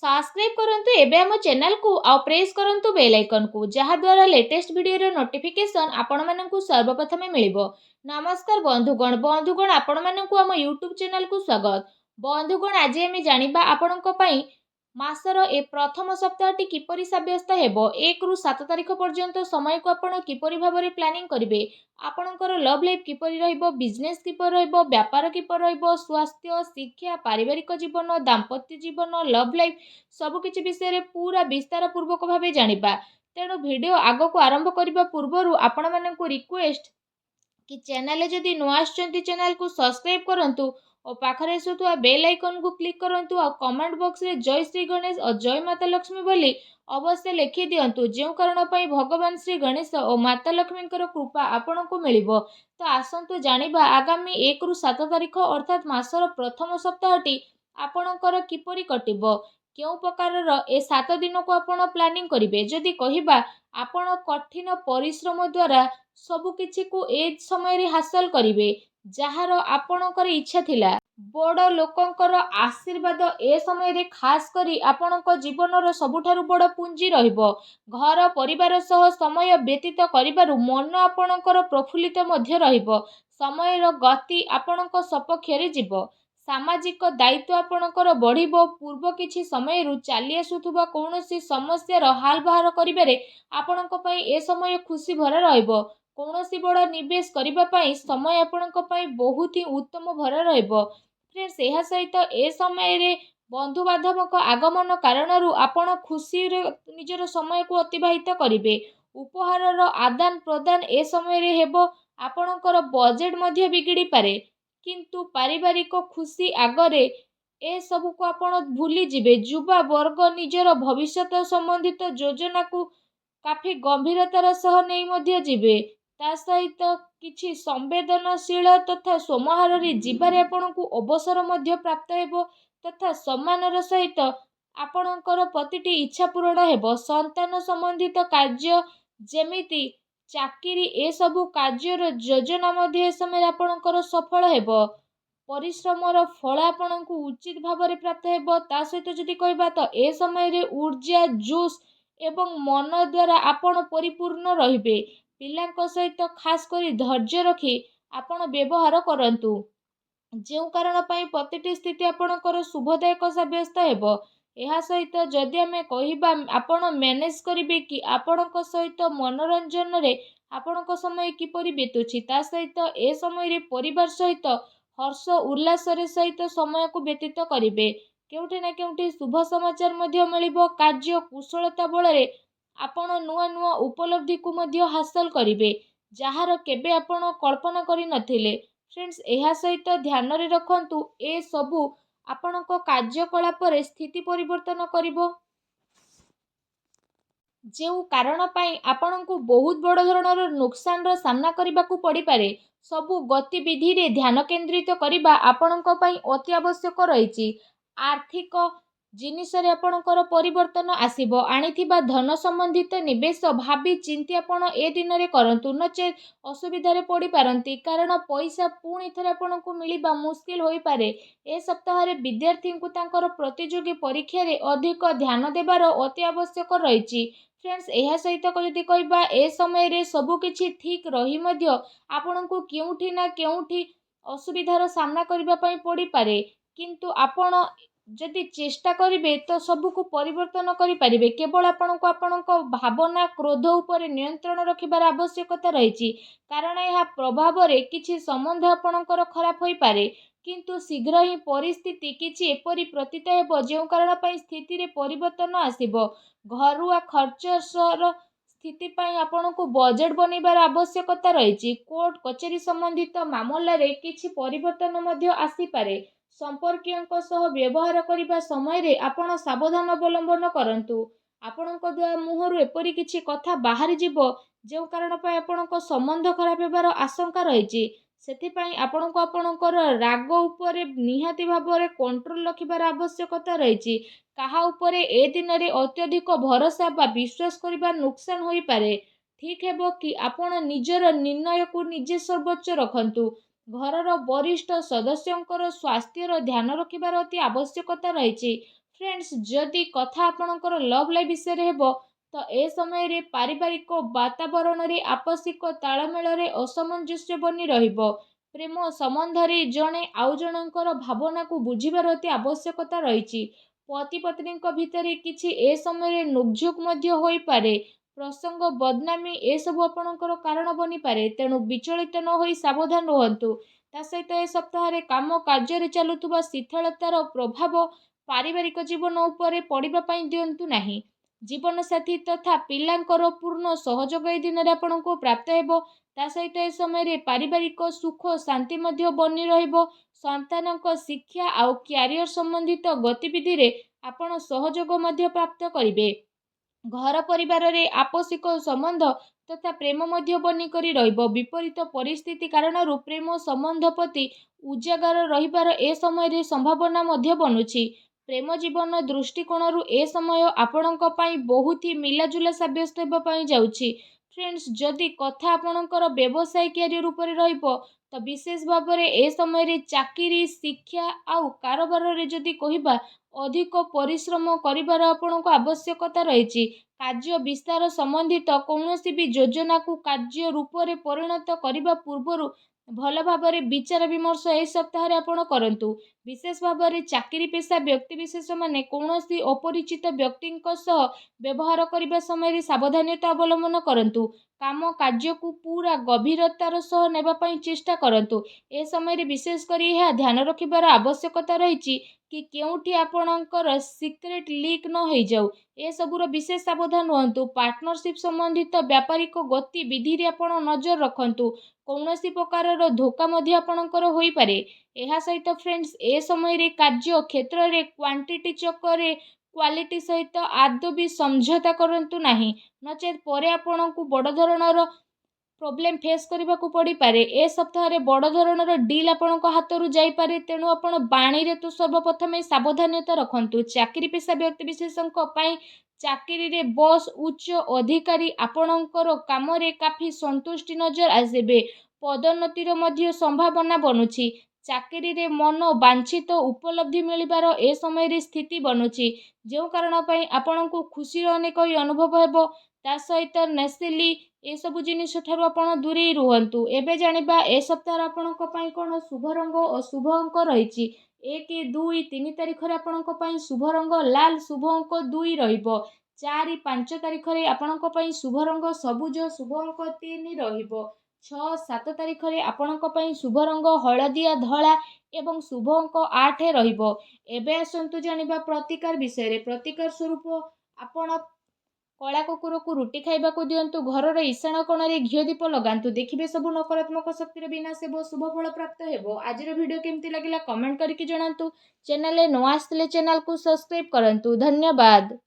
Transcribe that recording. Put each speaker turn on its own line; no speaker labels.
Subscribe करंतु एबे हम चैनल को आउ प्रेस करंतु बेल आइकन को जहा द्वारा लेटेस्ट वीडियो रो नोटिफिकेशन आपण माननकु सर्वप्रथमे मिलिबो। नमस्कार बंधुगण आपण माननकु हम यूट्यूब चैनल को स्वागत। बंधुगण आज हम जानिबा आपणक पई मासर ए प्रथम सप्ताहटी किपरि साब्यस्त हेबो 1 रु 7 तारिख पर्यंत समय को आपण किपरि भाबरे प्लानिंग करिवे। आपणकर लव लाइफ किपरि रहइबो, बिजनेस किपरि रहइबो, व्यापार किपरि रहइबो, स्वास्थ्य, शिक्षा, पारिवारिक जीवन, दाम्पत्य जीवन, लव लाइफ सबु किछि विषय रे पूरा विस्तार पूर्वक भाबे जानिबा। तेणु वीडियो आगो को आरंभ करबा पूर्वरु आपण माननकु रिक्वेस्ट कि चैनल जदि नुआ आछंती चैनल को सब्सक्राइब करंतु और पाखरे आसुथुआ बेल आइकन को क्लिक करंतु और कमेंट बॉक्स रे जय श्री गणेश और जय माता लक्ष्मी बोली अवश्य लिखि दियंतु जेउ कारण पई भगवान श्री गणेश और माता लक्ष्मी कृपा आपण को मिलिबो। तो आसंतु जानिबा आगामी 1 रु 7 तारिख अर्थात मासर प्रथम सप्ताहटी आपणकर किपरि कटिबो, केउ प्रकारर ए 7 दिन को आपण प्लानिंग करिवे। जदि कहिबा आपण कठिन परिश्रम द्वारा सबु किछि को ए समय रे हासिल करिवे जहार आपणकर इच्छा थिला। बड़ लोकंकर आशीर्वाद ए समय रे खास करी आपणक जीवनर सबुठारु बड़ पुंजी रहिबो। घर परिवार सह समय व्यतीत करिबारु मन आपणकर प्रफुल्लित मध्य रहिबो। समयर गति आपणक सपक्ष रे जिवो। सामाजिक दायित्व आपणकर बढ़िबो। पूर्व किछि समय रु चाली आसुथुबा कोनोसी समस्या रो हाल बाहर करिबारे आपणक पई ए समय खुशी भरा रहिबो। कोनोसी बड़ निवेश करिबा पई समय आपणक पई बहुत ही उत्तम भरा रहिबो। फ्रेंड्स एहा सहित ए समय रे बंधु बांधवक आगमन कारणरू आपण खुशी रे निजर समय को अतिबाहित करिवे। उपहारर आदान प्रदान ए समय रे हेबो। आपणकर बजेट मध्य बिगिड़ी पारे किंतु पारिवारिक खुशी आगरे ए सबु को आपण भूली जिवे। युवा वर्ग निजर भविष्यत संबंधित योजना को काफी गंभीरतार सह नहीं मध्य जिवे। ता सहित किछि संवेदनशील तथा सोमहार रे जीवारे आपणकु अवसर मध्य प्राप्त हेबो तथा सम्मानर सहित आपणकर प्रतिटी इच्छा पूर्ण हेबो। संतान संबंधित कार्य जेमिति चाकरी ए सबु कार्यर योजना मध्य समय आपणकर सफल हेबो। परिश्रमर फल आपणकु उचित भाव रे प्राप्त हेबो। ता सहित जदि कहबा तो ए समय रे ऊर्जा जोश एवं मन द्वारा आपण परिपूर्ण रहिबे। पिलांक सहित खास करी धैर्य रखी आपण व्यवहार करंतु जेउ कारण पई प्रतिटी स्थिति आपणकर शुभदायक साब्यस्त हेबो। एहा सहित जदि आमे कहिबा आपण मैनेज करिवे कि आपणक सहित मनोरंजन रे आपणक समय किपरि बीतुछि। ता सहित ए समय रे परिवार सहित हर्ष उल्लास रे सहित समय को व्यतीत करिवे। केउठी ना केउठी शुभ समाचार मध्य मिलिबो। कार्य कुशलता बळ रे आपण नुआ नुआ उपलब्धि को मध्य हासिल करिवे जहार केबे आपण कल्पना करि नथिले। फ्रेंड्स एहा सहित ध्यान रे रखंतु ए सबु आपणक कार्यकलाप रे स्थिति परिवर्तन करिवो जेउ कारण पई आपणकु बहुत बड़ धरणर नुकसान रो सामना करिबाकू पड़ी पारे। सबु गतिविधि रे ध्यान केंद्रित करिबा आपणक पई अति आवश्यक रहिछि। आर्थिक जिनिस रे आपणकर परिवर्तन आसीबो। आनिथिबा धन संबंधित निवेश भाबी चिंती आपण ए दिन रे करंतु नचे असुविधा रे पड़ी पारंती कारण पैसा पुणी थरे आपणकु मिलिबा मुश्किल होई पारे। ए सप्ताह रे विद्यार्थी को तांकर प्रतियोगी परीक्षा रे अधिक ध्यान देबार अति आवश्यक रहिछि। फ्रेंड्स एहा सहित जदि कहबा ए समय रे सबु किछि ठीक रही मध्य आपणकु केउठी ना केउठी असुविधार सामना करिबा पई पड़ी पारे किंतु आपण जदि चेष्टा करिवे तो सबु को परिवर्तन करि परिवे। केवल आपणको आपणको भावना क्रोध उपरे नियंत्रण रखिबार आवश्यकता रहिछि कारण यह प्रभाव रे किछि संबंध आपणकर खराब होई पारे किंतु शीघ्र ही परिस्थिति किछि एपरि प्रतीत हेबो जेउ कारण पई स्थिति रे परिवर्तन आसीबो। घरुआ खर्चर स्थिति पई आपणको बजेट बनेबार आवश्यकता रहिछि। कोर्ट कचेरी संबंधित मामला रे किछि परिवर्तन मध्य आसी पारे। संपर्कीयଙ୍କ सह व्यवहार करिबा समय रे आपण सावधान अवलंबन करंतु। आपणଙ୍କ द्वारा मुहरु एपरि किछि कथा बाहरी जिवो जेउ कारण पई आपणको संबंध खराब हेबार आशंका रहिछि। सेथि पई आपणको आपणकर राग उपरे निहाती भाबरे कंट्रोल रखिबार आवश्यकता रहिछि। काहा उपरे ए दिन रे अत्यधिक भरोसा बा विश्वास करिबा नुकसान होई पारे। ठीक हेबो कि आपण निजर निर्णय को निजे सर्वोच्च रखंतु। घरर वरिष्ठ सदस्यंकर स्वास्थ्यर ध्यान रखिबार अति आवश्यकता रहिछि। फ्रेंड्स जदि कथा आपणकर लव लाइफ विषय हेब तो ए समय पारिवारिक वातावरण रे आपसिक तालमेल रे असमंजस्य बनी रहिबो। प्रेम संबंध रे जणे आउ जणकर भावना को बुझिबार अति आवश्यकता रहिछि। पति पत्नी भितर किछि ए समय नोकझोक मध्य होई पारे। प्रसंग बदनामी ए सब आपणकर कारण बनी पारे। तेणु विचलित न होई सावधान रहंतु। ता सहित ए सप्ताह काम कार्य चलुवा शिथिलतार प्रभाव पारिवारिक जीवन उपरे पड़िबा पई दियंतु नाही। जीवन साथी तथा पिलांकर पूर्ण सहयोग ए दिन आपको प्राप्त हेबो। ता सहित ए समय पारिवारिक सुख शांति मध्य बनी रहिबो। संतानक शिक्षा आउ क्यारियर संबंधित गतिविधि रे आपण सहयोग मध्य प्राप्त करिवे। घर परिवार रे आपसिक संबंध तथा प्रेम मध्य बनी करी रहिबो। विपरीत परिस्थिति कारण प्रेम संबंध प्रति उजागर रहिबार ए समय संभावना मध्य बनुछि। प्रेम जीवन दृष्टिकोण ए समय आपणक पई बहुत ही मिलाजुला साब्यस्त हेबा पई जाउछि। फ्रेंड्स जदि कथा आपणकर व्यवसाय कैरियर ऊपर रहिबो तो विशेष भाव में ए समय चाकरी शिक्षा आउ कारोबार रे जदि कहिबा अधिक परिश्रम करिबार आपणको आवश्यकता रहिछि। कार्य विस्तार संबंधित कौनसी भी योजना को कार्य रूप में परिणत करने पूर्व भल भाव विचार विमर्श ए सप्ताह आपण करंतु। विशेष भाव में चाकरी पेशा व्यक्तिविशेष माने कौनसी अपरिचित व्यक्ति व्यवहार करने समय सावधानता अवलंबन करंतु। काम कार्य को पूरा गभीरतार सह नेबा पई चेष्टा करंतु। ए समय विशेष करी यह ध्यान रखिबार आवश्यकता रहिछि कि केउठी आपणकर सिक्रेट लीक न हो जाऊ। ए सबुर विशेष सावधान रहंतु। पार्टनरशिप संबंधित व्यापारिक गतिविधि रे आपण नजर रखंतु। कौनसी प्रकार धोखा मध्य आपणकर होई पारे। एहा सहित फ्रेंड्स ए समय रे कार्य क्षेत्र रे क्वांटिटी चक्कर क्वालिटी सहित आदौ भी समझौता करंतु नाही। नचेत परे आपणकु बड़ धरणर प्रोब्लेम फेस करने को पड़ पारे। ए सप्ताह बड़ धरणर डील आपण हाथ जाई पारे। तेणु आपण बाणी रे तो सर्वप्रथम सावधानता रखंतु। चाकरी पेशा व्यक्ति विशेषज्ञ पई चाकरी रे बॉस उच्च अधिकारी आपणकर काम रे काफी संतुष्टि नजर आसेबे। पदोन्नतिर मध्य संभावना बनुछि। चाकरी रे मन वांछित उपलब्धि मिलिबार ए समय रे स्थिति बनुछि। जो कारण पई आपणको खुशी अनेक अनुभव हेबो। ता सहित नेसिली ए सब जिनिस ठारू आपण दूरी रुहंतु। एबे जानिबा ए सप्ताह आपणक पई कोन शुभ रंग अशुभ अंक रहिछि। 1 2 3 तारिख रे आपणक पई शुभ रंग लाल शुभ अंक 2 रहिबो। 4 5 तारिख रे आपणक पई शुभ रंग सबुज शुभ अंक 3 रहिबो। 6 7 तारिख रे आपणक पई शुभ रंग हळदिया धळा एवं शुभ अंक 8 रहिबो। एबे आसंतु जानिबा प्रतिकार विषय रे। प्रतिकार स्वरूप आपण कला कुकुर को रुटी खाइबा को दियंतु। घर ईशान कोण रे घिओ दीप लगांतु। देखिबे सब नकारात्मक शक्ति विनाश हेबो। शुभ फल प्राप्त हेबो। आजिर वीडियो केमती लागिला कमेंट करके जणांतु। चैनल रे न आस्थिले चैनल को सब्सक्राइब करंतु। धन्यवाद।